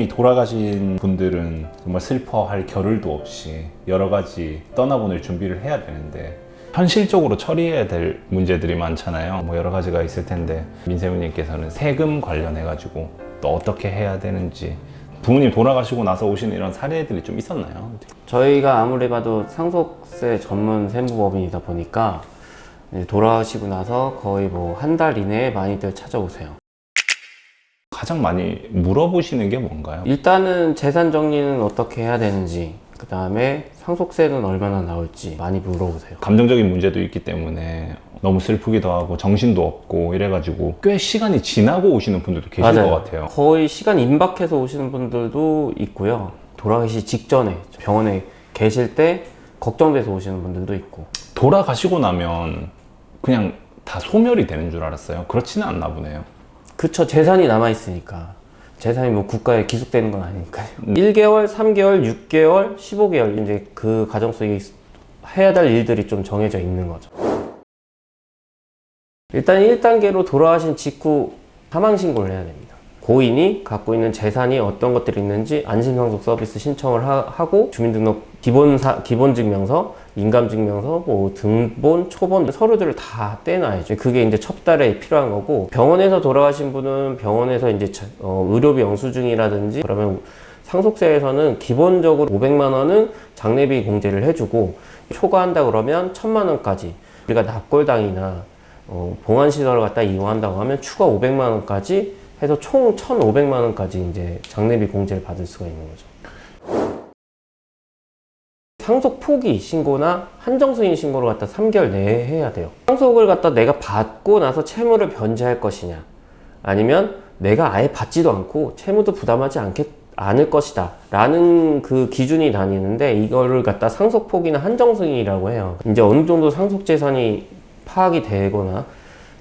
이미 돌아가신 분들은 정말 슬퍼할 겨를도 없이 여러 가지 떠나보낼 준비를 해야 되는데 현실적으로 처리해야 될 문제들이 많잖아요. 뭐 여러 가지가 있을 텐데 민세훈님께서는 세금 관련해가지고 또 어떻게 해야 되는지, 부모님 돌아가시고 나서 오시는 이런 사례들이 좀 있었나요? 저희가 아무리 봐도 상속세 전문 세무법인이다 보니까 돌아가시고 나서 거의 뭐 한 달 이내에 많이들 찾아오세요. 가장 많이 물어보시는 게 뭔가요? 일단은 재산 정리는 어떻게 해야 되는지, 그 다음에 상속세는 얼마나 나올지 많이 물어보세요. 감정적인 문제도 있기 때문에 너무 슬프기도 하고 정신도 없고 이래가지고 꽤 시간이 지나고 오시는 분들도 계실 맞아요. 것 같아요. 거의 시간 임박해서 오시는 분들도 있고요. 돌아가시기 직전에 병원에 계실 때 걱정돼서 오시는 분들도 있고. 돌아가시고 나면 그냥 다 소멸이 되는 줄 알았어요. 그렇지는 않나 보네요. 그쵸, 재산이 남아있으니까. 재산이 뭐 국가에 기속되는 건 아니니까요. 1개월, 3개월, 6개월, 15개월 이제 그 과정 속에 해야 될 일들이 좀 정해져 있는 거죠. 일단 1단계로 돌아가신 직후 사망신고를 해야 됩니다. 고인이 갖고 있는 재산이 어떤 것들이 있는지 안심상속 서비스 신청을 하고 주민등록 기본증명서, 인감증명서, 뭐 등본, 초본 서류들을 다 떼놔야죠. 그게 이제 첫 달에 필요한 거고, 병원에서 돌아가신 분은 병원에서 이제 의료비 영수증이라든지, 그러면 상속세에서는 기본적으로 500만 원은 장례비 공제를 해주고, 초과한다 그러면 1000만 원까지, 우리가 납골당이나 봉안시설을 갖다 이용한다고 하면 추가 500만 원까지 해서 총 1,500만 원까지 이제 장례비 공제를 받을 수가 있는 거죠. 상속 포기 신고나 한정승인 신고를 갖다 3개월 내에 해야 돼요. 상속을 갖다 내가 받고 나서 채무를 변제할 것이냐, 아니면 내가 아예 받지도 않고 채무도 부담하지 않을 것이다 라는 그 기준이 나뉘는데, 이거를 갖다 상속 포기나 한정승인이라고 해요. 이제 어느 정도 상속 재산이 파악이 되거나,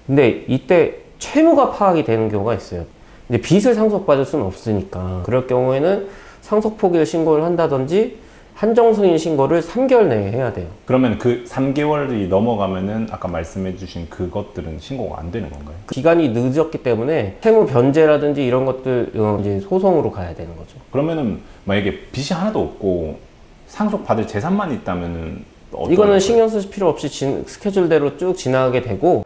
근데 이때 채무가 파악이 되는 경우가 있어요. 근데 빚을 상속받을 수는 없으니까, 그럴 경우에는 상속 포기를 신고를 한다든지 한정승인 신고를 3개월 내에 해야 돼요. 그러면 그 3개월이 넘어가면은 아까 말씀해 주신 그것들은 신고가 안 되는 건가요? 기간이 늦었기 때문에 채무 변제라든지 이런 것들 이제 소송으로 가야 되는 거죠. 그러면은 만약에 빚이 하나도 없고 상속받을 재산만 있다면은 이거는 신경 쓰실 필요 없이 스케줄대로 쭉 지나가게 되고,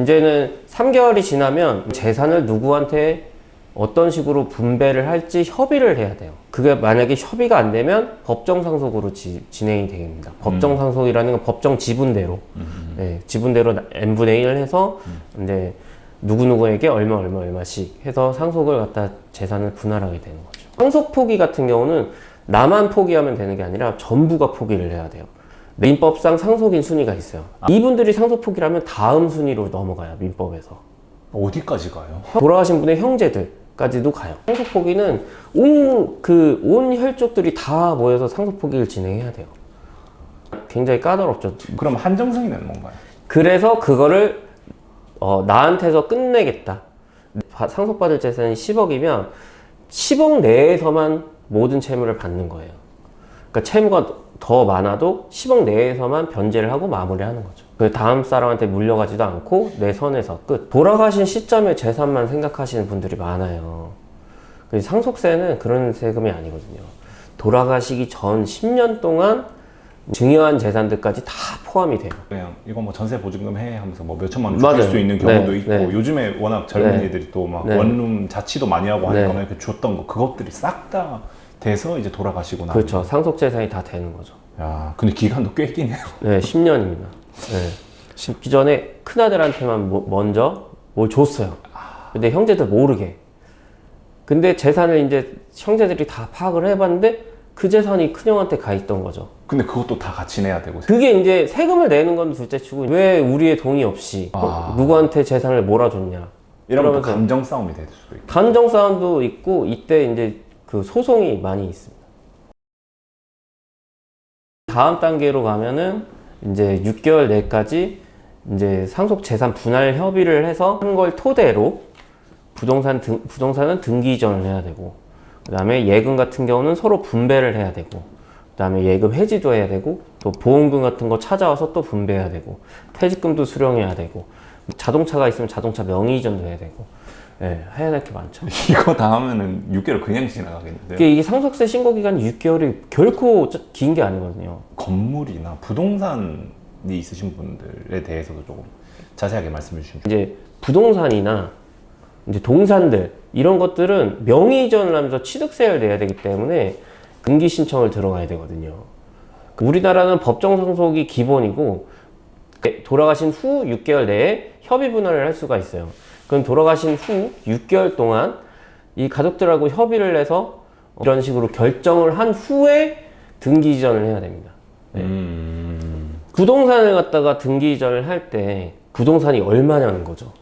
이제는 3개월이 지나면 재산을 누구한테 어떤 식으로 분배를 할지 협의를 해야 돼요. 그게 만약에 협의가 안 되면 법정상속으로 진행이 됩니다. 법정상속이라는 건 법정 지분대로, 네, 지분대로 n분의 1 해서 이제 누구누구에게 얼마씩 해서 상속을 갖다 재산을 분할하게 되는 거죠. 상속 포기 같은 경우는 나만 포기하면 되는 게 아니라 전부가 포기를 해야 돼요. 민법상 상속인 순위가 있어요. 이분들이 상속 포기를 하면 다음 순위로 넘어가요, 민법에서. 어디까지 가요? 돌아가신 분의 형제들까지도 가요. 상속 포기는 온 혈족들이 다 모여서 상속 포기를 진행해야 돼요. 굉장히 까다롭죠. 그럼 한정승인은 뭔가요? 그래서 그거를 나한테서 끝내겠다. 상속받을 재산이 10억이면 10억 내에서만 모든 채무를 받는 거예요. 그러니까 채무가 더 많아도 10억 내에서만 변제를 하고 마무리하는 거죠. 그 다음 사람한테 물려가지도 않고 내 선에서 끝. 돌아가신 시점의 재산만 생각하시는 분들이 많아요. 상속세는 그런 세금이 아니거든요. 돌아가시기 전 10년 동안 중요한 재산들까지 다 포함이 돼요. 그냥 이거 뭐 전세 보증금 해 하면서 뭐 몇천만 원 줄 수 있는 경우도 있고, 요즘에 워낙 젊은 애들이 또 막 원룸 자취도 많이 하고 하니까 이렇게 줬던 거, 그것들이 싹 다 돼서 이제 돌아가시고 나면. 그렇죠. 상속 재산이 다 되는 거죠. 야, 근데 기간도 꽤 기네요. 네, 10년입니다. 네. 그 전에 큰아들한테만 먼저 뭘 줬어요. 근데 형제들 모르게. 근데 재산을 이제 형제들이 다 파악을 해봤는데 그 재산이 큰형한테 가 있던 거죠. 근데 그것도 다 같이 내야 되고. 그게 이제 세금을 내는 건 둘째치고, 왜 우리의 동의 없이 누구한테 재산을 몰아줬냐. 이러면 또 감정 싸움이 될 수도 있고. 감정 싸움도 있고, 이때 이제 그 소송이 많이 있습니다. 다음 단계로 가면은 이제 6개월 내까지 이제 상속 재산 분할 협의를 해서 한 걸 토대로 부동산은 등기 이전을 해야 되고, 그 다음에 예금 같은 경우는 서로 분배를 해야 되고, 그 다음에 예금 해지도 해야 되고, 또 보험금 같은 거 찾아와서 또 분배해야 되고, 퇴직금도 수령해야 되고, 자동차가 있으면 자동차 명의 이전도 해야 되고, 해야 될 게 많죠. 이거 다 하면은 6개월 그냥 지나가겠는데요? 이게 상속세 신고 기간이 6개월이 결코 긴 게 아니거든요. 건물이나 부동산이 있으신 분들에 대해서도 조금 자세하게 말씀해 주시면 이제 부동산이나 이제 동산들 이런 것들은 명의 이전을 하면서 취득세를 내야 되기 때문에 등기 신청을 들어가야 되거든요. 우리나라는 법정 상속이 기본이고 돌아가신 후 6개월 내에 협의 분할을 할 수가 있어요. 그럼 돌아가신 후 6개월 동안 이 가족들하고 협의를 해서 이런 식으로 결정을 한 후에 등기 이전을 해야 됩니다. 부동산을 갖다가 등기 이전을 할 때 부동산이 얼마냐는 거죠.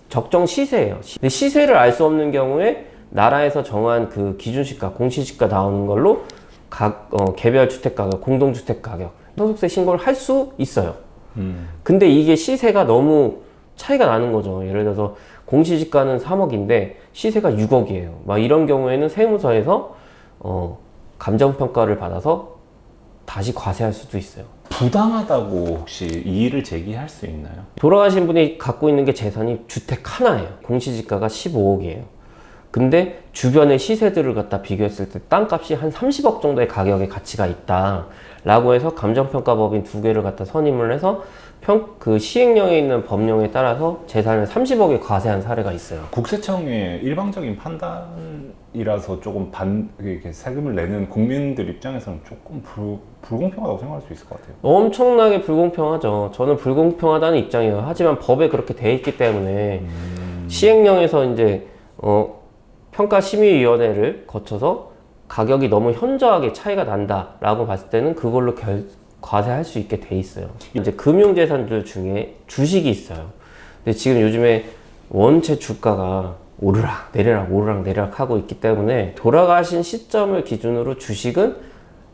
적정 시세예요. 근데 시세를 알 수 없는 경우에 나라에서 정한 그 기준시가, 공시지가 나오는 걸로 각 개별 주택 가격, 공동주택 가격, 상속세 신고를 할 수 있어요. 근데 이게 시세가 너무 차이가 나는 거죠. 예를 들어서 공시지가는 3억인데 시세가 6억이에요. 막 이런 경우에는 세무서에서 감정평가를 받아서 다시 과세할 수도 있어요. 부당하다고 혹시 이의를 제기할 수 있나요? 돌아가신 분이 갖고 있는 게 재산이 주택 하나예요. 공시지가가 15억이에요. 근데 주변의 시세들을 갖다 비교했을 때 땅값이 한 30억 정도의 가격의 가치가 있다 라고 해서 감정평가법인 2개를 갖다 선임을 해서 그 시행령에 있는 법령에 따라서 재산을 30억에 과세한 사례가 있어요. 국세청의 일방적인 판단이라서 조금 이렇게 세금을 내는 국민들 입장에서는 조금 불공평하다고 생각할 수 있을 것 같아요. 엄청나게 불공평하죠. 저는 불공평하다는 입장이에요. 하지만 법에 그렇게 돼 있기 때문에 시행령에서 이제 평가심의위원회를 거쳐서 가격이 너무 현저하게 차이가 난다라고 봤을 때는 그걸로 과세할 수 있게 돼 있어요. 이제 금융재산들 중에 주식이 있어요. 근데 지금 요즘에 원체 주가가 오르락 내리락 하고 있기 때문에 돌아가신 시점을 기준으로 주식은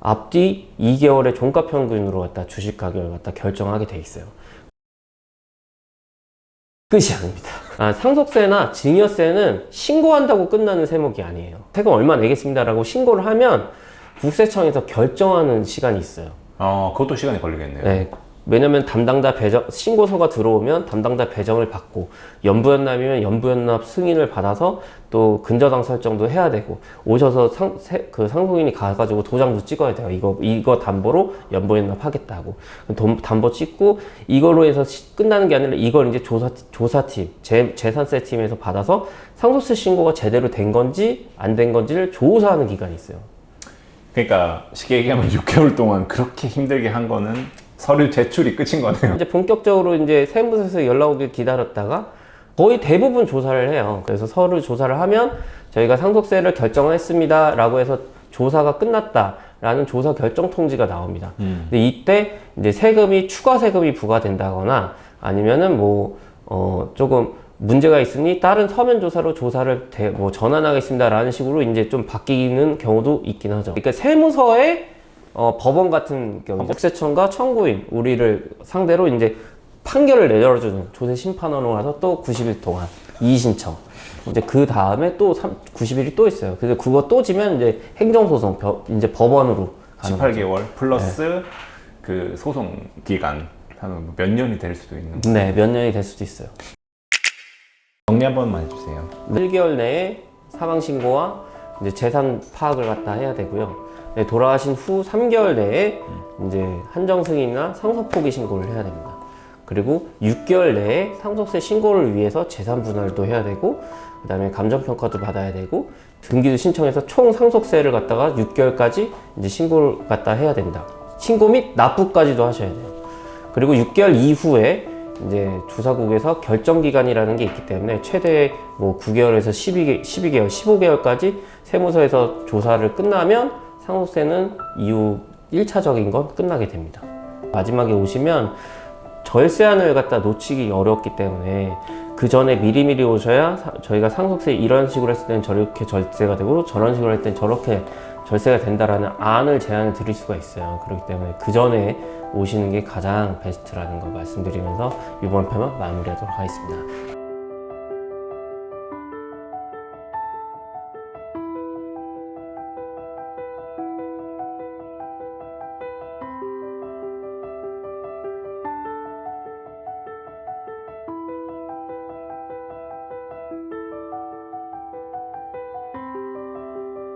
앞뒤 2개월의 종가평균으로 갖다 주식 가격을 갖다 결정하게 돼 있어요. 끝이 아닙니다. 상속세나 증여세는 신고한다고 끝나는 세목이 아니에요. 세금 얼마 내겠습니다라고 신고를 하면 국세청에서 결정하는 시간이 있어요. 그것도 시간이 걸리겠네요. 네. 왜냐면 담당자 배정, 신고서가 들어오면 담당자 배정을 받고, 연부연납이면 연부연납 승인을 받아서 또 근저당 설정도 해야 되고, 오셔서 그 상속인이 가가지고 도장도 찍어야 돼요. 이거 담보로 연부연납 하겠다고. 담보 찍고, 이걸로 해서 끝나는 게 아니라 이걸 이제 조사팀, 재산세 팀에서 받아서 상속세 신고가 제대로 된 건지 안 된 건지를 조사하는 기간이 있어요. 그러니까 쉽게 얘기하면 6개월 동안 그렇게 힘들게 한 거는 서류 제출이 끝인 거네요. 이제 본격적으로 이제 세무서에서 연락 오길 기다렸다가 거의 대부분 조사를 해요. 그래서 서류 조사를 하면 저희가 상속세를 결정했습니다 라고 해서 조사가 끝났다 라는 조사 결정 통지가 나옵니다. 근데 이때 이제 추가 세금이 부과된다거나 아니면은 조금 문제가 있으니 다른 서면 조사로 조사를 전환하겠습니다 라는 식으로 이제 좀 바뀌는 경우도 있긴 하죠. 그러니까 세무서에 법원 같은 경우 국세청과 청구인 우리를 상대로 이제 판결을 내려주는 조세 심판원으로 가서 또 90일 동안 이의신청. 이제 그 다음에 또 90일이 또 있어요. 그래서 그거 또 지면 이제 행정소송 이제 법원으로 가는 18개월 거죠. 플러스 그 소송 기간 하면 몇 년이 될 수도 있는 거예요. 네, 몇 년이 될 수도 있어요. 정리 한 번만 해주세요. 1개월 내에 사망 신고와 이제 재산 파악을 갖다 해야 되고요. 네, 돌아가신 후 3개월 내에 이제 한정 승인이나 상속 포기 신고를 해야 됩니다. 그리고 6개월 내에 상속세 신고를 위해서 재산 분할도 해야 되고, 그 다음에 감정평가도 받아야 되고, 등기도 신청해서 총 상속세를 갖다가 6개월까지 이제 신고를 갖다 해야 됩니다. 신고 및 납부까지도 하셔야 돼요. 그리고 6개월 이후에 이제 조사국에서 결정기간이라는 게 있기 때문에 최대 9개월에서 12개월, 15개월까지 세무서에서 조사를 끝나면 상속세는 이후 1차적인 건 끝나게 됩니다. 마지막에 오시면 절세안을 갖다 놓치기 어렵기 때문에 그 전에 미리미리 오셔야 저희가 상속세 이런 식으로 했을 때는 저렇게 절세가 되고 저런 식으로 할 때는 저렇게 절세가 된다라는 제안을 드릴 수가 있어요. 그렇기 때문에 그 전에 오시는 게 가장 베스트라는 걸 말씀드리면서 이번 편은 마무리하도록 하겠습니다.